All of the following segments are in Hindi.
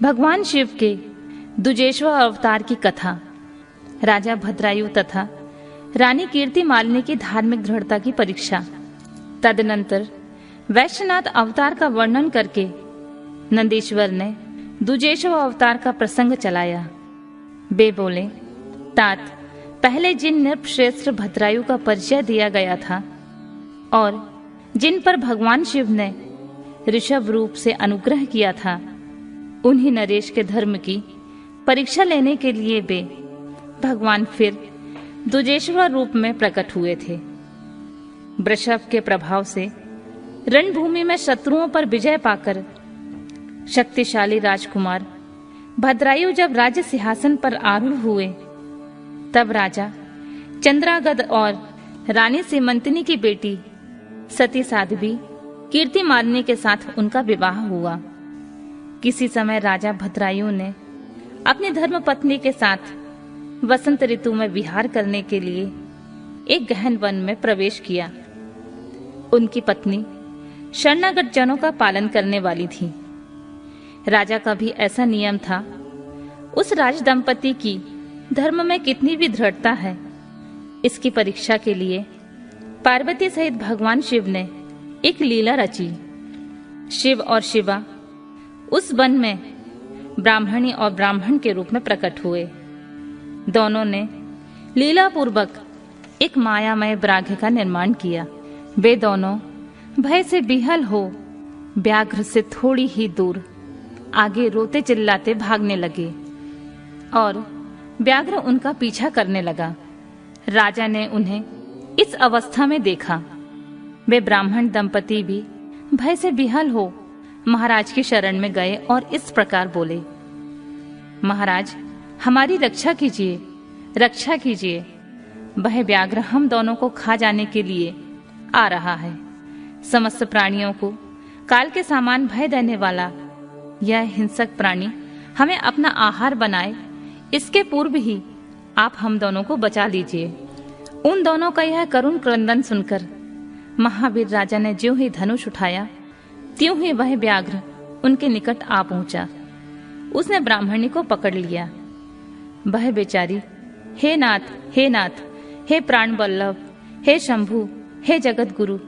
भगवान शिव के दुजेश्वर अवतार की कथा, राजा भद्रायु तथा रानी कीर्तिमालिनी की धार्मिक दृढ़ता की परीक्षा। तदनंतर वैश्यनाथ अवतार का वर्णन करके नंदीश्वर ने दुजेश्वर अवतार का प्रसंग चलाया। वे बोले, तात, पहले जिन नृपश्रेष्ठ भद्रायु का परिचय दिया गया था और जिन पर भगवान शिव ने ऋषभ रूप से अनुग्रह किया था, उन्हीं नरेश के धर्म की परीक्षा लेने के लिए वे भगवान फिर दुजेश्वर रूप में प्रकट हुए थे। वृषभ के प्रभाव से रणभूमि में शत्रुओं पर विजय पाकर शक्तिशाली राजकुमार भद्रायु जब राज्य सिंहासन पर आरूढ़ हुए, तब राजा चंद्रागद और रानी सीमंतिनी की बेटी सती साध्वी कीर्तिमालिनी के साथ उनका विवाह हुआ। किसी समय राजा भद्रायु ने अपनी धर्मपत्नी के साथ वसंत ऋतु में विहार करने के लिए एक गहन वन में प्रवेश किया। उनकी पत्नी शरणागत जनों का पालन करने वाली थी। राजा का भी ऐसा नियम था। उस राज दंपति की धर्म में कितनी भी दृढ़ता है, इसकी परीक्षा के लिए पार्वती सहित भगवान शिव ने एक लीला रची। शिव और शिवा उस वन में ब्राह्मणी और ब्राह्मण के रूप में प्रकट हुए। दोनों ने लीला पूर्वक एक मायामय ब्राह्य का निर्माण किया। वे दोनों भय से बिहल हो व्याघ्र से थोड़ी ही दूर आगे रोते चिल्लाते भागने लगे और व्याघ्र उनका पीछा करने लगा। राजा ने उन्हें इस अवस्था में देखा। वे ब्राह्मण दंपति भी भय से बिहल हो महाराज की शरण में गए और इस प्रकार बोले, महाराज, हमारी रक्षा कीजिए, रक्षा कीजिए। वह व्याघ्र हम दोनों को खा जाने के लिए आ रहा है। समस्त प्राणियों को काल के समान भय देने वाला यह हिंसक प्राणी हमें अपना आहार बनाए, इसके पूर्व ही आप हम दोनों को बचा लीजिए। उन दोनों का यह करुण क्रंदन सुनकर महावीर राजा ने ज्यों ही धनुष उठाया, त्यों ही वह व्याघ्र उनके निकट आ पहुंचा। उसने ब्राह्मणी को पकड़ लिया। वह बेचारी हे नाथ, हे नाथ, हे प्राण वल्लभ, हे शंभु, हे जगत गुरु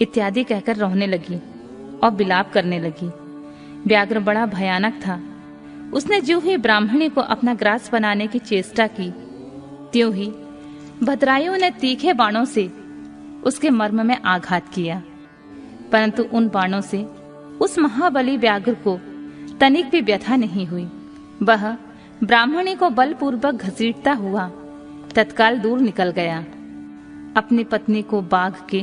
इत्यादि कहकर रोने लगी और विलाप करने लगी। व्याघ्र बड़ा भयानक था। उसने ज्यों ही ब्राह्मणी को अपना ग्रास बनाने की चेष्टा की, त्यों ही भद्रायु ने तीखे बाणों से उसके मर्म में आघात किया, परंतु उन बाणों से उस महाबली व्याघ्र को तनिक भी व्यथा नहीं हुई। वह ब्राह्मणी को बलपूर्वक घसीटता हुआ तत्काल दूर निकल गया। अपनी पत्नी को बाघ के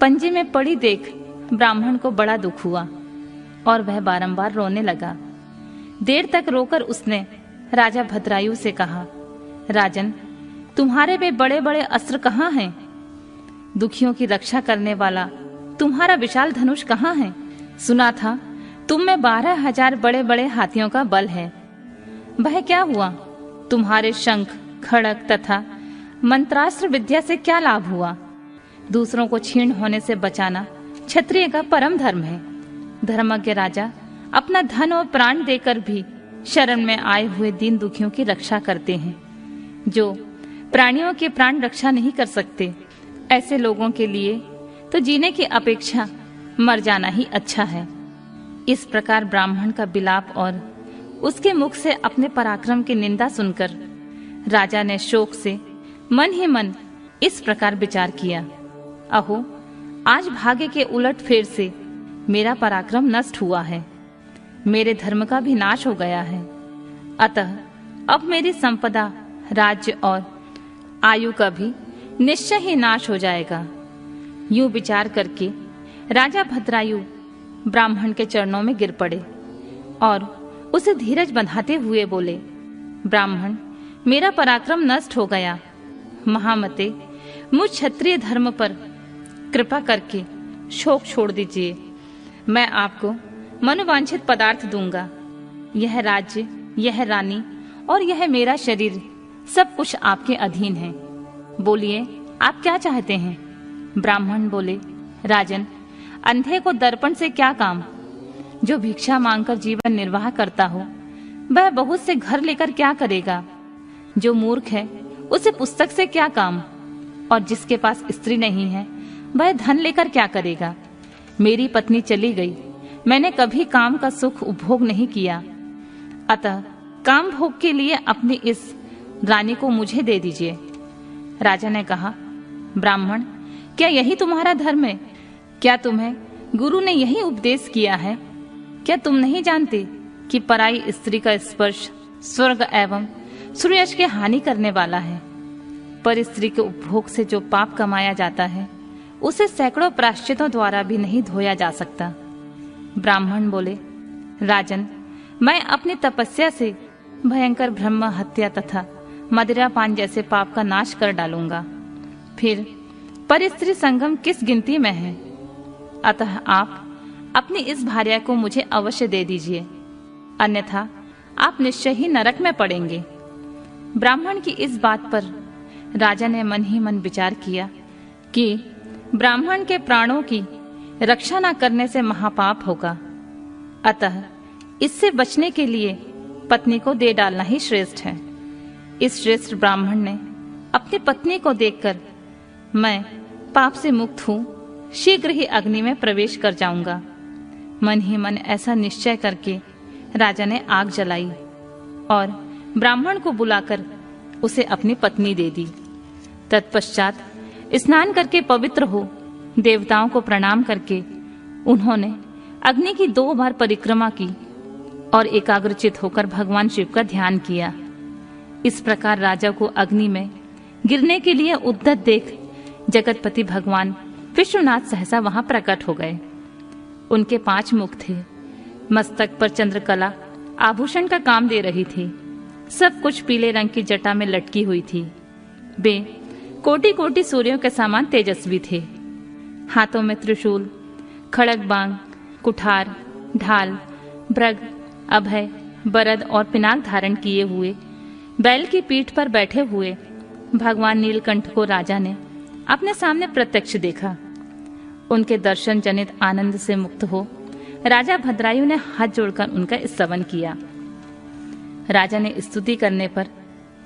पंजे में पड़ी देख ब्राह्मण को बड़ा दुख हुआ और वह बारंबार रोने लगा। देर तक रोकर उसने राजा भद्रायु से कहा, राजन, तुम्हारे वे बड़े बड़े अस्त्र कहाँ हैं? दुखियों की रक्षा करने वाला तुम्हारा विशाल धनुष कहाँ है? सुना था तुम में 12,000 बड़े बड़े हाथियों का बल है। वह क्या हुआ? तुम्हारे शंख, खड़ग तथा मंत्रास्त्र विद्या से क्या लाभ हुआ? दूसरों को छीन होने से बचाना क्षत्रिय का परम धर्म है। धर्मज्ञ राजा अपना धन और प्राण देकर भी शरण में आए हुए दीन दुखियों की रक्षा करते हैं। जो प्राणियों की प्राण रक्षा नहीं कर सकते, ऐसे लोगों के लिए तो जीने की अपेक्षा मर जाना ही अच्छा है। इस प्रकार ब्राह्मण का विलाप और उसके मुख से अपने पराक्रम की निंदा सुनकर राजा ने शोक से मन ही मन इस प्रकार विचार किया, अहो, आज भाग्य के उलट फेर से मेरा पराक्रम नष्ट हुआ है, मेरे धर्म का भी नाश हो गया है। अतः अब मेरी संपदा, राज्य और आयु का भी निश्चय ही नाश हो जाएगा। यूं विचार करके राजा भद्रायु ब्राह्मण के चरणों में गिर पड़े और उसे धीरज बंधाते हुए बोले, ब्राह्मण, मेरा पराक्रम नष्ट हो गया। महामते, मुझ क्षत्रिय धर्म पर कृपा करके शोक छोड़ दीजिए। मैं आपको मनोवांछित पदार्थ दूंगा। यह राज्य, यह रानी और यह मेरा शरीर सब कुछ आपके अधीन है। बोलिए, आप क्या चाहते हैं? ब्राह्मण बोले, राजन, अंधे को दर्पण से क्या काम? जो भिक्षा मांगकर जीवन निर्वाह करता हो, वह बहुत से घर लेकर क्या करेगा? जो मूर्ख है उसे पुस्तक से क्या काम? और जिसके पास स्त्री नहीं है वह धन लेकर क्या करेगा? मेरी पत्नी चली गई, मैंने कभी काम का सुख उपभोग नहीं किया, अतः काम भोग के लिए अपनी इस रानी को मुझे दे दीजिए। राजा ने कहा, ब्राह्मण, क्या यही तुम्हारा धर्म है? क्या तुम्हें गुरु ने यही उपदेश किया है? क्या तुम नहीं जानते कि पराई स्त्री का स्पर्श स्वर्ग एवं सूर्ययश की हानि करने वाला है? पर स्त्री के उपभोग से जो पाप कमाया जाता है उसे सैकड़ों प्रायश्चितों द्वारा भी नहीं धोया जा सकता। ब्राह्मण बोले, राजन, मैं अपनी तपस्या से भयंकर ब्रह्म हत्या तथा मदिरापान जैसे पाप का नाश कर डालूंगा। फिर पर स्त्री संगम किस गिनती में है? अतः आप अपनी इस भार्या को मुझे अवश्य दे दीजिए, अन्यथा आप निश्चय ही नरक में पड़ेंगे। ब्राह्मण की इस बात पर राजा ने मन ही मन विचार किया कि ब्राह्मण के प्राणों की रक्षा न करने से महापाप होगा, अतः इससे बचने के लिए पत्नी को दे डालना ही श्रेष्ठ है। इस श्रेष्ठ ब्राह्मण ने अपनी पत्नी को देखकर, मैं पाप से मुक्त हूं, शीघ्र ही अग्नि में प्रवेश कर जाऊंगा, मन ही मन ऐसा निश्चय करके राजा ने आग जलाई और ब्राह्मण को बुलाकर उसे अपनी पत्नी दे दी। तत्पश्चात स्नान करके पवित्र हो देवताओं को प्रणाम करके उन्होंने अग्नि की 2 बार परिक्रमा की और एकाग्रचित होकर भगवान शिव का ध्यान किया। इस प्रकार राजा को अग्नि में गिरने के लिए उद्यत देख जगतपति भगवान विश्वनाथ सहसा वहां प्रकट हो गए। उनके 5 मुख थे, मस्तक पर चंद्रकला आभूषण का काम दे रही थी, सब कुछ पीले रंग की जटा में लटकी हुई थी। वे कोटि कोटि सूर्यों के समान तेजस्वी थे। हाथों में त्रिशूल, खड़ग बांग, कुठार, ढाल, भृग, अभय, बरद और पिनाक धारण किए हुए बैल की पीठ पर बैठे हुए भगवान नीलकंठ को राजा ने अपने सामने प्रत्यक्ष देखा। उनके दर्शन जनित आनंद से मुक्त हो राजा भद्रायु ने हाथ जोड़कर उनका स्तवन किया। राजा ने स्तुति करने पर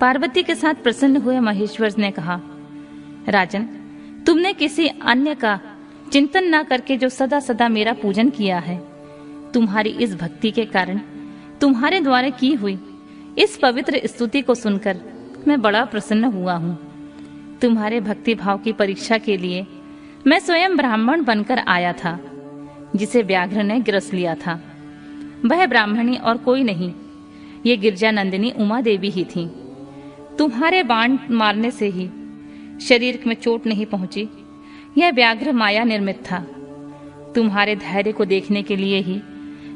पार्वती के साथ प्रसन्न हुए महेश्वर ने कहा, राजन, तुमने किसी अन्य का चिंतन न करके जो सदा सदा मेरा पूजन किया है, तुम्हारी इस भक्ति के कारण तुम्हारे द्वारा की हुई इस पवित्र स्तुति को सुनकर मैं बड़ा प्रसन्न हुआ हूँ। तुम्हारे भक्ति भाव की परीक्षा के लिए मैं स्वयं ब्राह्मण बनकर आया था, जिसे व्याघ्र ने ग्रस लिया था। वह ब्राह्मणी और कोई नहीं, ये गिरजा नंदिनी उमा देवी ही थी। तुम्हारे बाण मारने से ही शरीर में चोट नहीं पहुंची, यह व्याघ्र माया निर्मित था। तुम्हारे धैर्य को देखने के लिए ही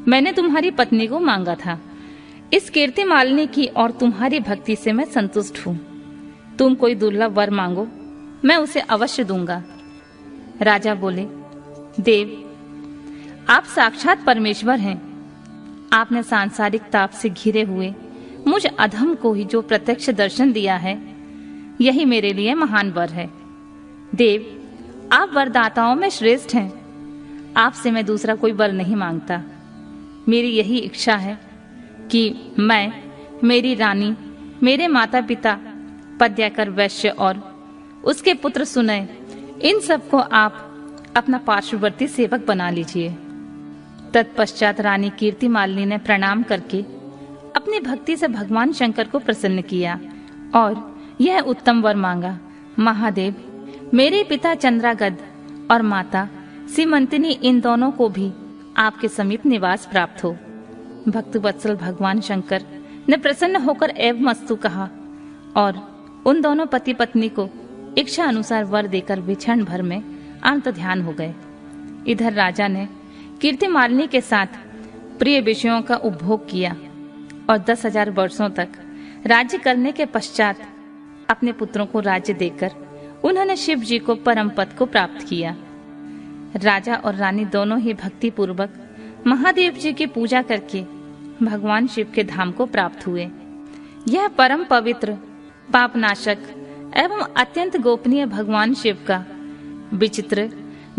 मैंने तुम्हारी पत्नी को मांगा था। इस कीर्ति मालिनी की और तुम्हारी भक्ति से मैं संतुष्ट हूँ। तुम कोई दुर्लभ वर मांगो, मैं उसे अवश्य दूंगा। राजा बोले, देव, आप साक्षात परमेश्वर हैं। आपने सांसारिक ताप से घिरे हुए मुझ अधम को ही जो प्रत्यक्ष दर्शन दिया है, यही मेरे लिए महान वर है। देव, आप वरदाताओं में श्रेष्ठ हैं। आपसे मैं दूसरा कोई वर नहीं मांगता। मेरी यही इच्छा है कि मैं, मेरी रानी, मेरे माता पिता पद्याकर वैश्य और उसके पुत्र सुनय, इन सबको आप अपना पार्श्ववर्ती सेवक बना लीजिए। तत्पश्चात रानी कीर्ति मालिनी ने प्रणाम करके अपनी भक्ति से भगवान शंकर को प्रसन्न किया और यह उत्तम वर मांगा, महादेव, मेरे पिता चंद्रागद और माता सीमंतिनी, इन दोनों को भी आपके समीप निवास प्राप्त हो। भक्त वत्सल भगवान शंकर ने प्रसन्न होकर एवं मस्तु कहा और उन दोनों पति पत्नी को इच्छा अनुसार वर देकर वे क्षण भर में अंत ध्यान हो गए। इधर राजा ने कीर्ति मालिनी के साथ प्रिय विषयों का उपभोग किया और 10,000 वर्षों तक राज्य करने के पश्चात अपने पुत्रों को राज्य देकर उन्होंने शिव जी को परम पद को प्राप्त किया। राजा और रानी दोनों ही भक्ति पूर्वक महादेव जी की पूजा करके भगवान शिव के धाम को प्राप्त हुए। यह परम पवित्र, पापनाशक एवं अत्यंत गोपनीय भगवान शिव का विचित्र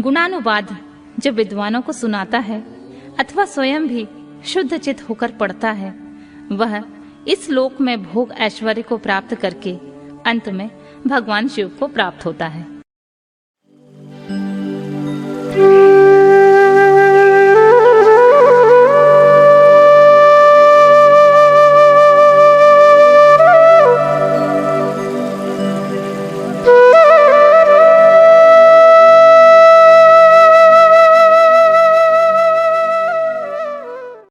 गुणानुवाद जब विद्वानों को सुनाता है अथवा स्वयं भी शुद्ध चित होकर पढ़ता है, वह इस लोक में भोग ऐश्वर्य को प्राप्त करके अंत में भगवान शिव को प्राप्त होता है।